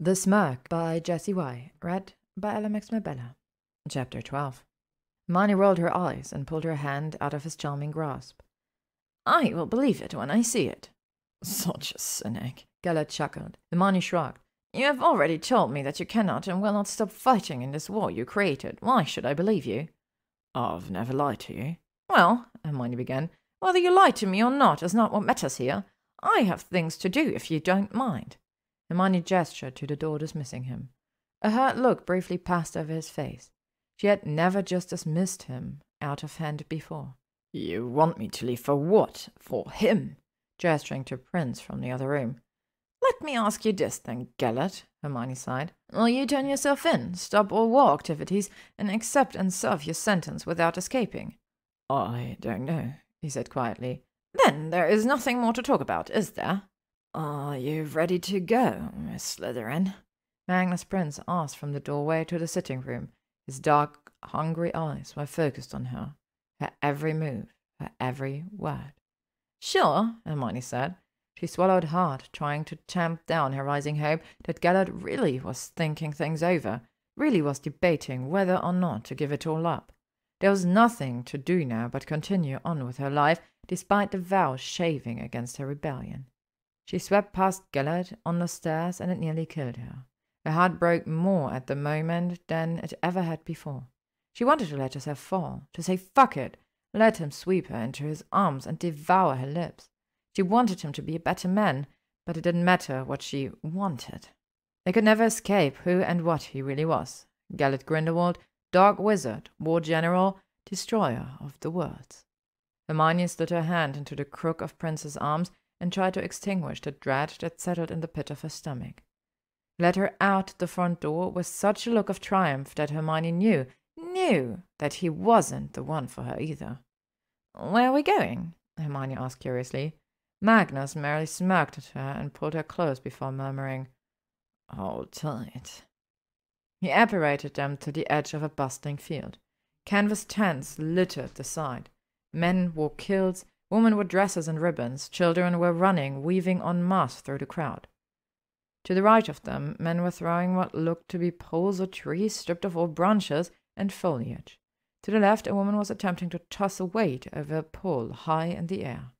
The Smurg by Jessiy, read by LMX Mabella. Chapter 12. Hermione rolled her eyes and pulled her hand out of his charming grasp. I will believe it when I see it. Such a cynic, Gellert chuckled. Hermione shrugged. You have already told me that you cannot and will not stop fighting in this war you created. Why should I believe you? I've never lied to you. Well, Hermione began, whether you lie to me or not is not what matters here. I have things to do if you don't mind. Hermione gestured to the door, dismissing him. A hurt look briefly passed over his face. She had never just dismissed him out of hand before. You want me to leave for what? For him? Gesturing to Prince from the other room. Let me ask you this then, Gellert, Hermione sighed. Will you turn yourself in, stop all war activities, and accept and serve your sentence without escaping? I don't know, he said quietly. Then there is nothing more to talk about, is there? Are you ready to go, Miss Slytherin? Magnus Prince asked from the doorway to the sitting room. His dark, hungry eyes were focused on her every move, her every word. Sure, Hermione said. She swallowed hard, trying to tamp down her rising hope that Gellert really was thinking things over, really was debating whether or not to give it all up. There was nothing to do now but continue on with her life, despite the vows shaving against her rebellion. She swept past Gellert on the stairs, and it nearly killed her. Her heart broke more at the moment than it ever had before. She wanted to let herself fall, to say fuck it, let him sweep her into his arms and devour her lips. She wanted him to be a better man, but it didn't matter what she wanted. They could never escape who and what he really was. Gellert Grindelwald, dark wizard, war general, destroyer of the worlds. Hermione slid her hand into the crook of Prince's arms and tried to extinguish the dread that settled in the pit of her stomach. He led her out the front door with such a look of triumph that Hermione knew that he wasn't the one for her either. Where are we going? Hermione asked curiously. Magnus merely smirked at her and pulled her close before murmuring, Hold tight. He apparated them to the edge of a bustling field. Canvas tents littered the side. Men wore kilts, women wore dresses and ribbons, children were running, weaving en masse through the crowd. To the right of them, men were throwing what looked to be poles or trees stripped of all branches and foliage. To the left, a woman was attempting to toss a weight over a pole high in the air.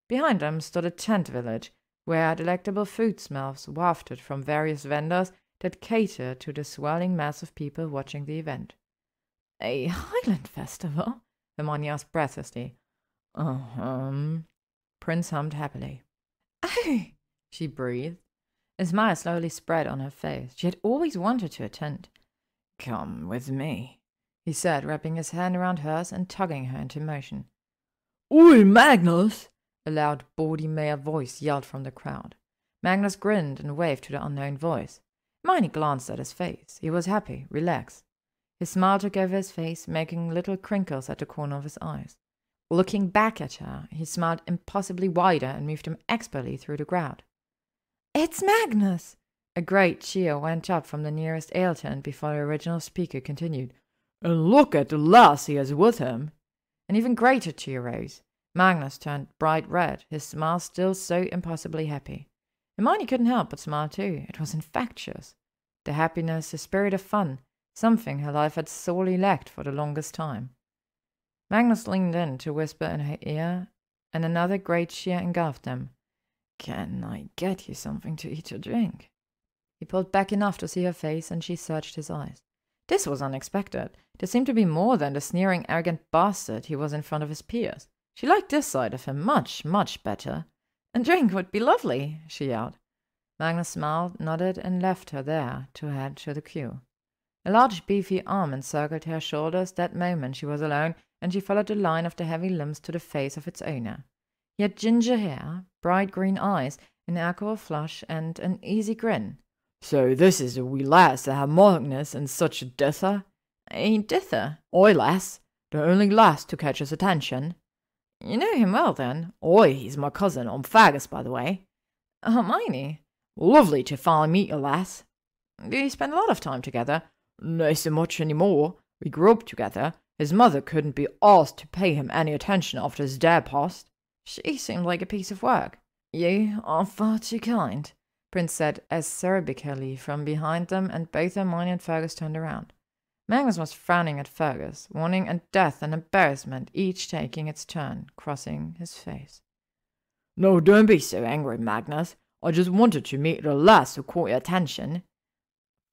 Behind them stood a tent village, where delectable food smells wafted from various vendors that catered to the swirling mass of people watching the event. A Highland festival? Hermione asked breathlessly. Prince hummed happily. Oh, she breathed. A smile slowly spread on her face. She had always wanted to attend. Come with me, he said, wrapping his hand around hers and tugging her into motion. Oi, Magnus! A loud, bawdy male voice yelled from the crowd. Magnus grinned and waved to the unknown voice. Hermione glanced at his face. He was happy, relaxed. His smile took over his face, making little crinkles at the corner of his eyes. Looking back at her, he smiled impossibly wider and moved him expertly through the crowd. It's Magnus! A great cheer went up from the nearest ale tent before the original speaker continued. And look at the lass he has with him! An even greater cheer rose. Magnus turned bright red, his smile still so impossibly happy. Hermione couldn't help but smile too. It was infectious. The happiness, the spirit of fun, something her life had sorely lacked for the longest time. Magnus leaned in to whisper in her ear, and another great cheer engulfed them. Can I get you something to eat or drink? He pulled back enough to see her face, and she searched his eyes. This was unexpected. There seemed to be more than the sneering, arrogant bastard he was in front of his peers. She liked this side of him much, much better. A drink would be lovely, she yelled. Magnus smiled, nodded, and left her there to head to the queue. A large, beefy arm encircled her shoulders. That moment she was alone, and she followed the line of the heavy limbs to the face of its owner. He had ginger hair, bright green eyes, an aqua flush, and an easy grin. So this is a wee lass that had Magnus and such a dither? A dither? Oi, lass, the only lass to catch his attention. You know him well, then? Oi, he's my cousin, I'm Fagus, by the way. Hermione. Lovely to finally meet you, lass. Do you spend a lot of time together? No so much any more. We grew up together. His mother couldn't be asked to pay him any attention after his dad passed. She seemed like a piece of work. You are far too kind. Prince said acerbically from behind them, and both Hermione and Fergus turned around. Magnus was frowning at Fergus, warning and death and embarrassment, each taking its turn, crossing his face. No, don't be so angry, Magnus. I just wanted to meet the lass who caught your attention.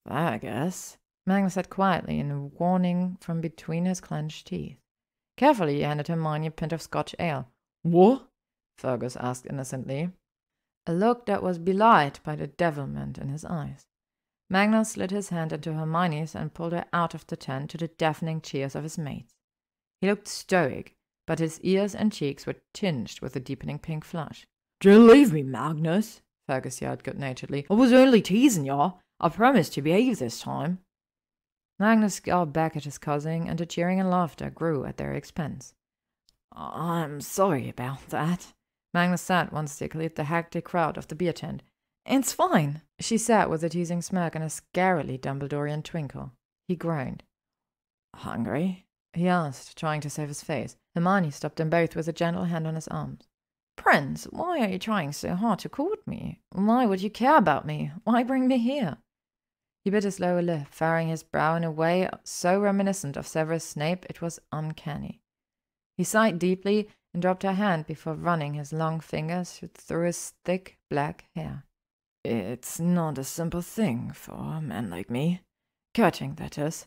Fergus, Magnus said quietly, in warning from between his clenched teeth. Carefully he handed Hermione a pint of Scotch ale. What? Fergus asked innocently, a look that was belied by the devilment in his eyes. Magnus slid his hand into Hermione's and pulled her out of the tent to the deafening cheers of his mates. He looked stoic, but his ears and cheeks were tinged with a deepening pink flush. Don't leave me, Magnus, Fergus yelled good-naturedly. I was only teasing ya. I promised to behave this time. Magnus scowled back at his cousin, and the cheering and laughter grew at their expense. I'm sorry about that, Magnus sat once sickly at the hectic crowd of the beer tent. It's fine, she said with a teasing smirk and a scarily Dumbledorian twinkle. He groaned. Hungry? He asked, trying to save his face. Hermione stopped them both with a gentle hand on his arms. Prince, why are you trying so hard to court me? Why would you care about me? Why bring me here? He bit his lower lip, furrowing his brow in a way so reminiscent of Severus Snape it was uncanny. He sighed deeply and dropped her hand before running his long fingers through his thick black hair. It's not a simple thing for a man like me. Courting, that is.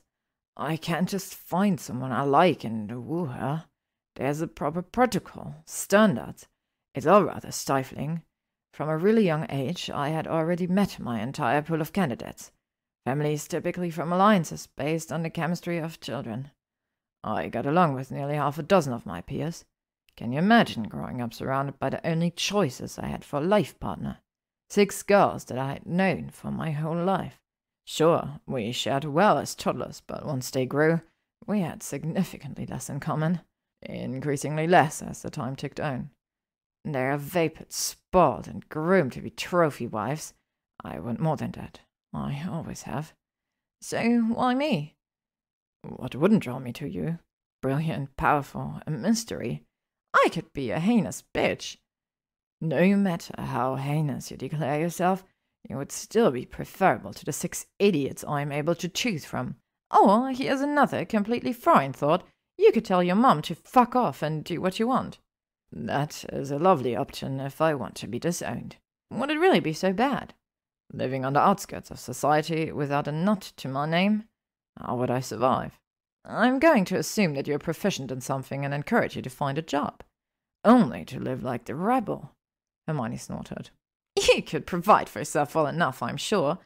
I can't just find someone I like and woo her. There's a proper protocol, standards. It's all rather stifling. From a really young age, I had already met my entire pool of candidates. Families typically from alliances based on the chemistry of children. I got along with nearly half a dozen of my peers. Can you imagine growing up surrounded by the only choices I had for a life partner? 6 girls that I had known for my whole life. Sure, we shared well as toddlers, but once they grew, we had significantly less in common. Increasingly less as the time ticked on. They are vapored, spoiled, and groomed to be trophy wives. I want more than that. I always have. So why me? What wouldn't draw me to you? Brilliant, powerful, a mystery. I could be a heinous bitch. No matter how heinous you declare yourself, you would still be preferable to the 6 idiots I am able to choose from. Or here's another completely foreign thought. You could tell your mum to fuck off and do what you want. That is a lovely option if I want to be disowned. Would it really be so bad? Living on the outskirts of society without a nut to my name? How would I survive? I'm going to assume that you're proficient in something and encourage you to find a job. Only to live like the rebel. Hermione snorted. You could provide for yourself well enough, I'm sure.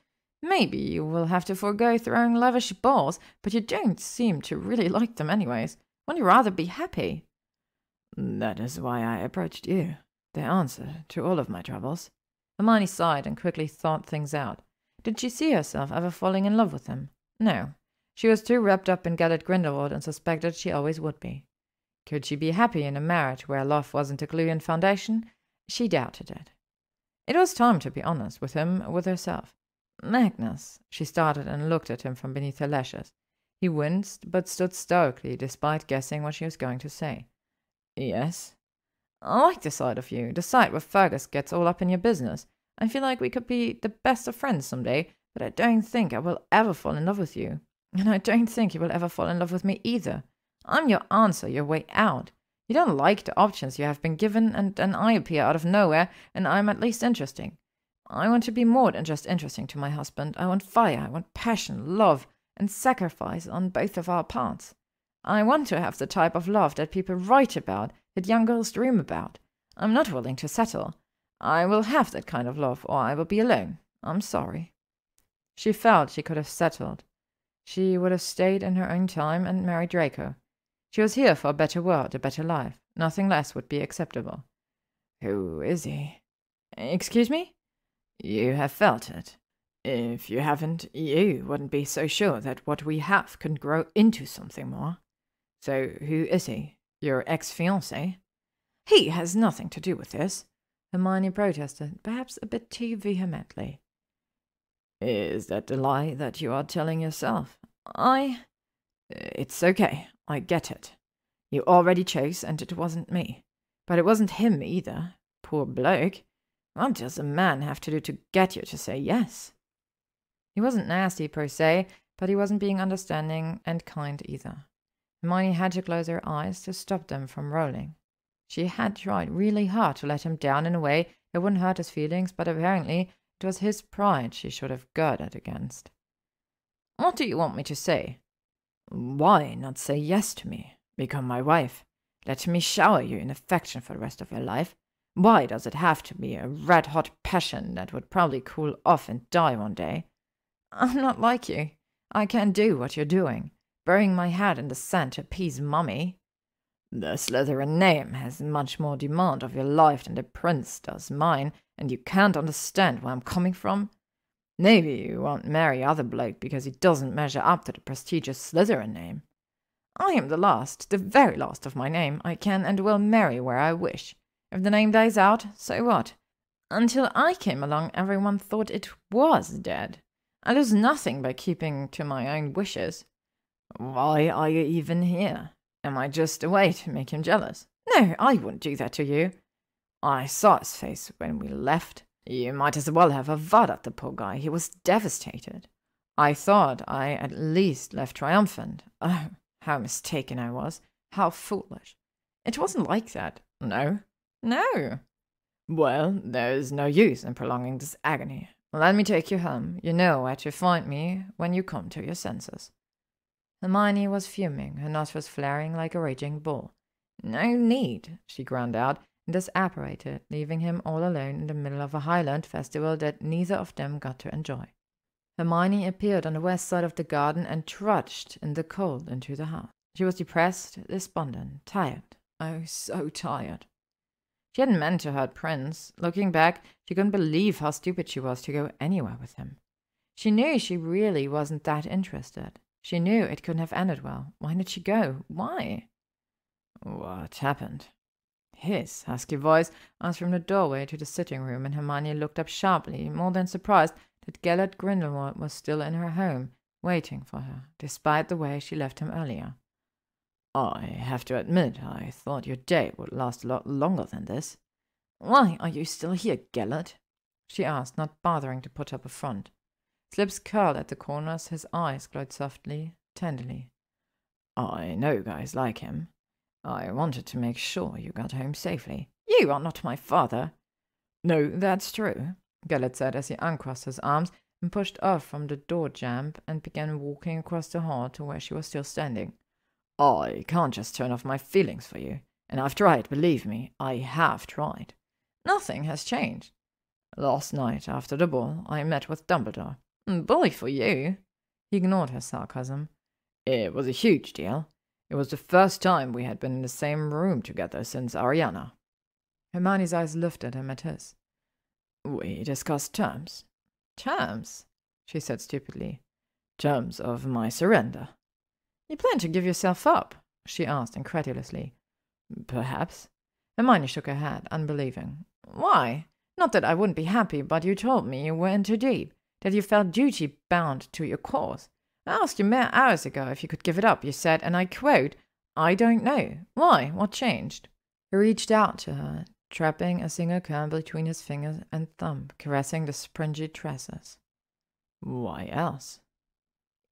Maybe you will have to forego throwing lavish balls, but you don't seem to really like them anyways. Wouldn't you rather be happy? That is why I approached you. The answer to all of my troubles. Hermione sighed and quickly thought things out. Did she see herself ever falling in love with him? No. She was too wrapped up in Gellert Grindelwald and suspected she always would be. Could she be happy in a marriage where love wasn't a glue and foundation? She doubted it. It was time to be honest with him, with herself. Magnus, she started and looked at him from beneath her lashes. He winced, but stood stoically, despite guessing what she was going to say. Yes? I like the side of you, the side where Fergus gets all up in your business. I feel like we could be the best of friends someday, but I don't think I will ever fall in love with you. And I don't think you will ever fall in love with me either. I'm your answer, your way out. You don't like the options you have been given, and then I appear out of nowhere, and I'm at least interesting. I want to be more than just interesting to my husband. I want fire, I want passion, love, and sacrifice on both of our parts. I want to have the type of love that people write about, that young girls dream about. I'm not willing to settle. I will have that kind of love, or I will be alone. I'm sorry. She felt she could have settled. She would have stayed in her own time and married Draco. She was here for a better world, a better life. Nothing less would be acceptable. Who is he? Excuse me? You have felt it. If you haven't, you wouldn't be so sure that what we have can grow into something more. So who is he? Your ex-fiancé? He has nothing to do with this, Hermione protested, perhaps a bit too vehemently. Is that the lie that you are telling yourself? It's okay, I get it. You already chose, and it wasn't me. But it wasn't him either. Poor bloke. What does a man have to do to get you to say yes? He wasn't nasty per se, but he wasn't being understanding and kind either. Hermione had to close her eyes to stop them from rolling. She had tried really hard to let him down in a way that wouldn't hurt his feelings, but apparently it was his pride she should have girded against. What do you want me to say? Why not say yes to me? Become my wife. Let me shower you in affection for the rest of your life. Why does it have to be a red-hot passion that would probably cool off and die one day? I'm not like you. I can't do what you're doing, burying my head in the sand to appease Mummy. The Slytherin name has much more demand of your life than the prince does mine, and you can't understand where I'm coming from? Maybe you won't marry other bloke because he doesn't measure up to the prestigious Slytherin name. I am the last, the very last of my name. I can and will marry where I wish. If the name dies out, so what? Until I came along, everyone thought it was dead. I lose nothing by keeping to my own wishes. Why are you even here? Am I just a way to make him jealous? No, I wouldn't do that to you. I saw his face when we left. You might as well have avowed the poor guy. He was devastated. I thought I at least left triumphant. Oh, how mistaken I was. How foolish. It wasn't like that. No? No. Well, there's no use in prolonging this agony. Let me take you home. You know where to find me when you come to your senses. Hermione was fuming, her nostrils flaring like a raging bull. No need, she ground out, and disapparated, leaving him all alone in the middle of a Highland festival that neither of them got to enjoy. Hermione appeared on the west side of the garden and trudged in the cold into the house. She was depressed, despondent, tired. Oh, so tired. She hadn't meant to hurt Prince. Looking back, she couldn't believe how stupid she was to go anywhere with him. She knew she really wasn't that interested. She knew it couldn't have ended well. Why did she go? Why? What happened? His husky voice asked from the doorway to the sitting room, and Hermione looked up sharply, more than surprised that Gellert Grindelwald was still in her home, waiting for her, despite the way she left him earlier. I have to admit, I thought your date would last a lot longer than this. Why are you still here, Gellert? She asked, not bothering to put up a front. His lips curled at the corners, his eyes glowed softly, tenderly. I know guys like him. I wanted to make sure you got home safely. You are not my father. No, that's true, Gellert said as he uncrossed his arms and pushed off from the door jamb and began walking across the hall to where she was still standing. I can't just turn off my feelings for you. And I've tried, believe me, I have tried. Nothing has changed. Last night, after the ball, I met with Dumbledore. Bully for you. He ignored her sarcasm. It was a huge deal. It was the first time we had been in the same room together since Ariana. Hermione's eyes lifted him at his. We discussed terms. Terms? She said stupidly. Terms of my surrender. You plan to give yourself up? She asked incredulously. Perhaps. Hermione shook her head, unbelieving. Why? Not that I wouldn't be happy, but you told me you were in too deep, that you felt duty-bound to your cause. I asked you mere hours ago if you could give it up, you said, and I quote, I don't know. Why? What changed? He reached out to her, trapping a single curl between his finger and thumb, caressing the springy tresses. Why else?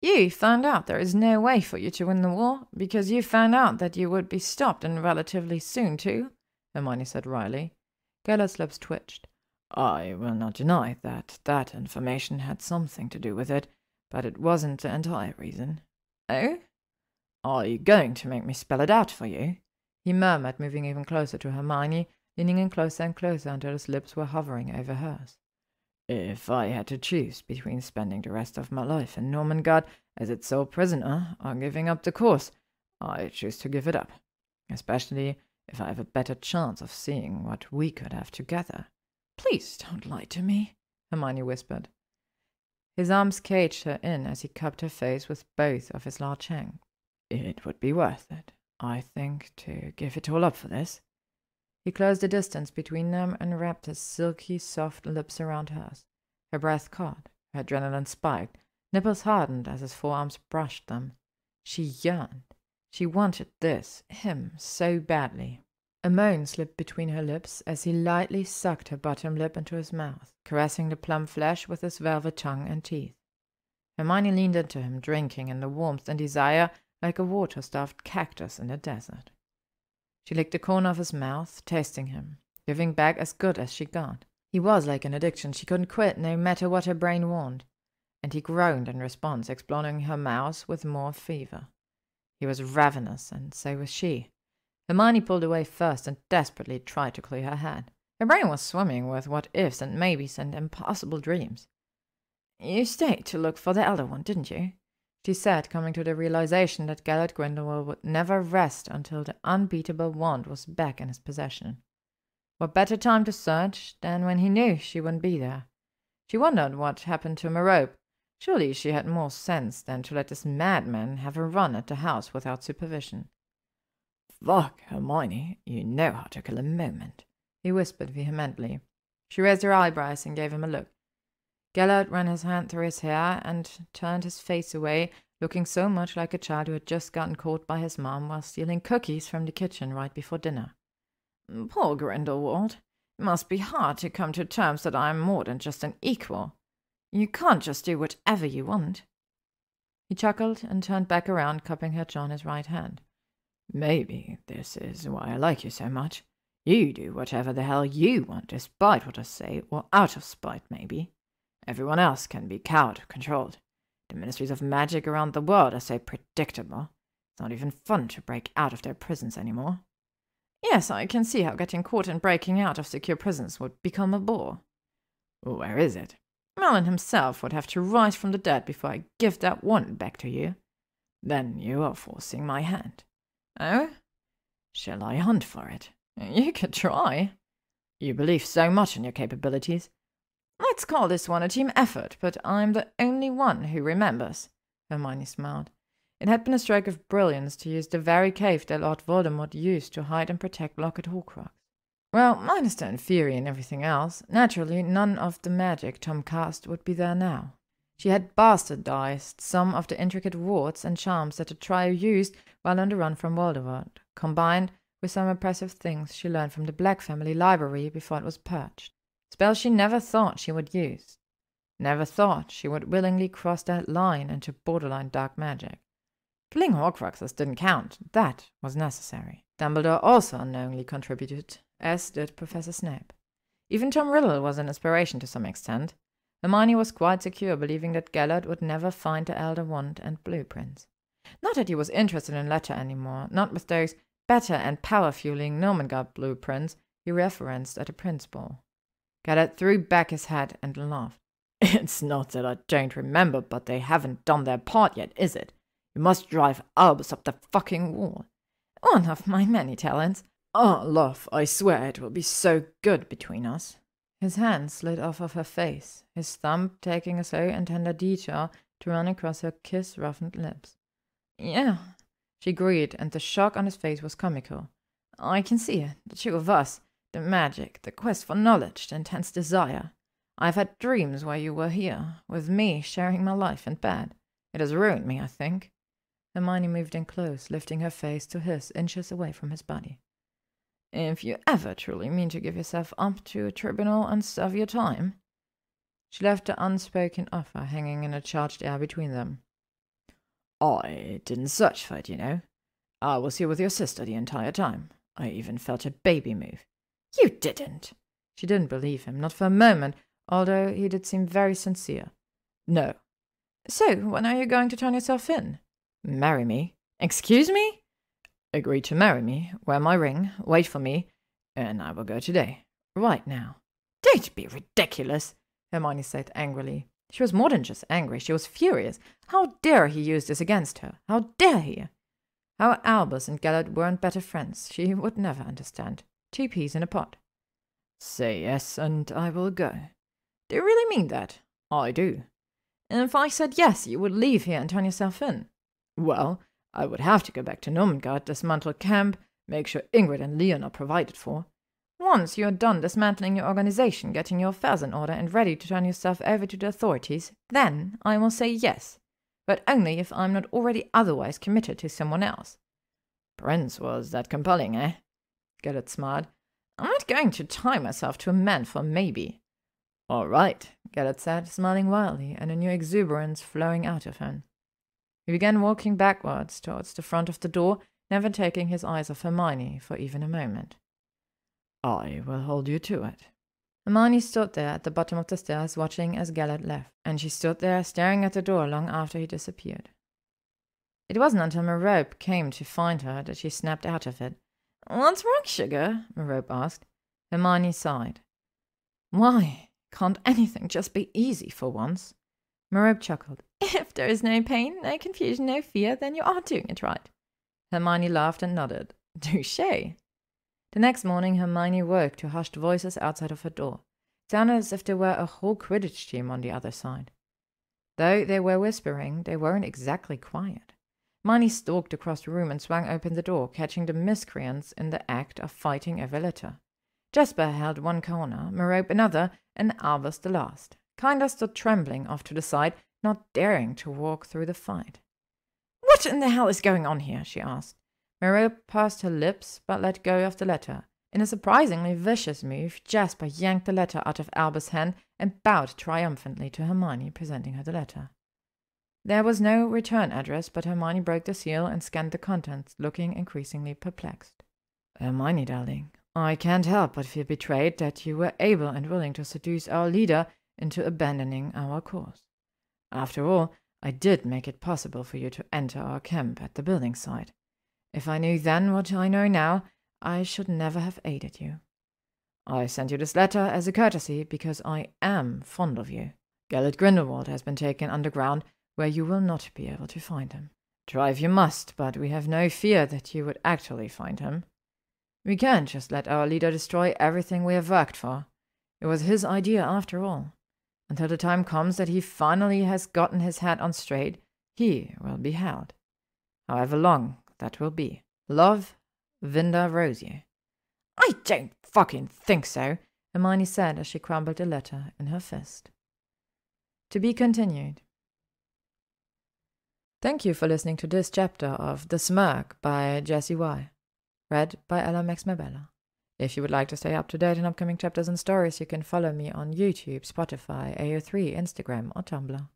You found out there is no way for you to win the war, because you found out that you would be stopped and relatively soon, too, Hermione said wryly. Gellert's lips twitched. I will not deny that information had something to do with it, but it wasn't the entire reason. Oh? Are you going to make me spell it out for you? He murmured, moving even closer to Hermione, leaning in closer and closer until his lips were hovering over hers. If I had to choose between spending the rest of my life in Normangard as its sole prisoner or giving up the course, I choose to give it up, especially if I have a better chance of seeing what we could have together. Please don't lie to me, Hermione whispered. His arms caged her in as he cupped her face with both of his large hands. It would be worth it, I think, to give it all up for this. He closed the distance between them and wrapped his silky, soft lips around hers. Her breath caught, her adrenaline spiked, nipples hardened as his forearms brushed them. She yearned. She wanted this, him, so badly. A moan slipped between her lips as he lightly sucked her bottom lip into his mouth, caressing the plump flesh with his velvet tongue and teeth. Hermione leaned into him, drinking in the warmth and desire like a water-starved cactus in the desert. She licked the corner of his mouth, tasting him, giving back as good as she got. He was like an addiction she couldn't quit, no matter what her brain warned, and he groaned in response, exploring her mouth with more fever. He was ravenous, and so was she. Hermione pulled away first and desperately tried to clear her head. Her brain was swimming with what-ifs and maybes and impossible dreams. "You stayed to look for the Elder One, didn't you?" she said, coming to the realization that Gellert Grindelwald would never rest until the unbeatable wand was back in his possession. What better time to search than when he knew she wouldn't be there? She wondered what happened to Merope. Surely she had more sense than to let this madman have a run at the house without supervision. "Fuck, Hermione, you know how to kill a moment," he whispered vehemently. She raised her eyebrows and gave him a look. Gellert ran his hand through his hair and turned his face away, looking so much like a child who had just gotten caught by his mom while stealing cookies from the kitchen right before dinner. "Poor Grindelwald. It must be hard to come to terms that I am more than just an equal. You can't just do whatever you want." He chuckled and turned back around, cupping her jaw in his right hand. "Maybe this is why I like you so much. You do whatever the hell you want, despite what I say, or out of spite, maybe. Everyone else can be cowed or controlled. The ministries of magic around the world are so predictable. It's not even fun to break out of their prisons anymore." "Yes, I can see how getting caught and breaking out of secure prisons would become a bore." "Where is it?" "Merlin himself would have to rise from the dead before I give that wand back to you." "Then you are forcing my hand." "Oh? Shall I hunt for it?" "You could try." "You believe so much in your capabilities." "Let's call this one a team effort, but I'm the only one who remembers." Hermione smiled. It had been a stroke of brilliance to use the very cave that Lord Voldemort used to hide and protect Locket Horcrux. Well, minus the Inferi and everything else, naturally none of the magic Tom cast would be there now. She had bastardized some of the intricate wards and charms that the trio used while on the run from Voldemort, combined with some impressive things she learned from the Black family library before it was purged. Spells she never thought she would use. Never thought she would willingly cross that line into borderline dark magic. Killing Horcruxes didn't count. That was necessary. Dumbledore also unknowingly contributed, as did Professor Snape. Even Tom Riddle was an inspiration to some extent. Hermione was quite secure, believing that Gellert would never find the Elder Wand and blueprints. Not that he was interested in Letter anymore, not with those better and power-fueling Nomenguard blueprints he referenced at the Prince Ball. Gellert threw back his head and laughed. "It's not that I don't remember, but they haven't done their part yet, is it? You must drive Albus up the fucking wall." "One of my many talents." "Oh, love, I swear it will be so good between us." His hand slid off of her face, his thumb taking a slow and tender detour to run across her kiss-roughened lips. "Yeah," she agreed, and the shock on his face was comical. "I can see it, the two of us, the magic, the quest for knowledge, the intense desire. I've had dreams where you were here, with me sharing my life in bed. It has ruined me, I think." Hermione moved in close, lifting her face to his, inches away from his body. "If you ever truly mean to give yourself up to a tribunal and serve your time." She left the unspoken offer hanging in the charged air between them. "I didn't search for it, you know. I was here with your sister the entire time. I even felt a baby move." "You didn't!" She didn't believe him, not for a moment, although he did seem very sincere. "No." "So, when are you going to turn yourself in?" "Marry me." "Excuse me?" "Agree to marry me, wear my ring, wait for me, and I will go today. Right now." "Don't be ridiculous," Hermione said angrily. She was more than just angry, she was furious. How dare he use this against her? How dare he? How Albus and Gellert weren't better friends, she would never understand. 2 peas in a pod. "Say yes, and I will go." "Do you really mean that?" "I do." "If I said yes, you would leave here and turn yourself in?" "Well, I would have to go back to Nomenguard, dismantle camp, make sure Ingrid and Leon are provided for." "Once you're done dismantling your organization, getting your affairs in order, and ready to turn yourself over to the authorities, then I will say yes. But only if I'm not already otherwise committed to someone else." "Prince was that compelling, eh?" Gellert smiled. I'm not going to tie myself to a man for maybe. All right, Gellert said, smiling wildly, and a new exuberance flowing out of him. He began walking backwards towards the front of the door, never taking his eyes off Hermione for even a moment. I will hold you to it. Hermione stood there at the bottom of the stairs, watching as Gellert left, and she stood there staring at the door long after he disappeared. It wasn't until Merope came to find her that she snapped out of it. What's wrong, sugar? Merope asked. Hermione sighed. Why can't anything just be easy for once? Merope chuckled. If there is no pain, no confusion, no fear, then you are doing it right. Hermione laughed and nodded. Touché. The next morning, Hermione woke to hushed voices outside of her door. It sounded as if there were a whole Quidditch team on the other side. Though they were whispering, they weren't exactly quiet. Hermione stalked across the room and swung open the door, catching the miscreants in the act of fighting over litter. Jasper held one corner, Merope another, and Albus the last. Kinder stood trembling off to the side, not daring to walk through the fight. What in the hell is going on here? She asked. Merope pursed her lips, but let go of the letter. In a surprisingly vicious move, Jasper yanked the letter out of Albus' hand and bowed triumphantly to Hermione, presenting her the letter. There was no return address, but Hermione broke the seal and scanned the contents, looking increasingly perplexed. Hermione, darling, I can't help but feel betrayed that you were able and willing to seduce our leader into abandoning our cause. After all, I did make it possible for you to enter our camp at the building site. If I knew then what I know now, I should never have aided you. I sent you this letter as a courtesy because I am fond of you. Gellert Grindelwald has been taken underground, where you will not be able to find him. Try if you must, but we have no fear that you would actually find him. We can't just let our leader destroy everything we have worked for. It was his idea after all. Until the time comes that he finally has gotten his head on straight, he will be held. However long that will be. Love, Vinda Rosier. I don't fucking think so, Hermione said as she crumbled the letter in her fist. To be continued. Thank you for listening to this chapter of The Smurg by Jessiy, read by Ella Max Mabella. If you would like to stay up to date on upcoming chapters and stories, you can follow me on YouTube, Spotify, AO3, Instagram, or Tumblr.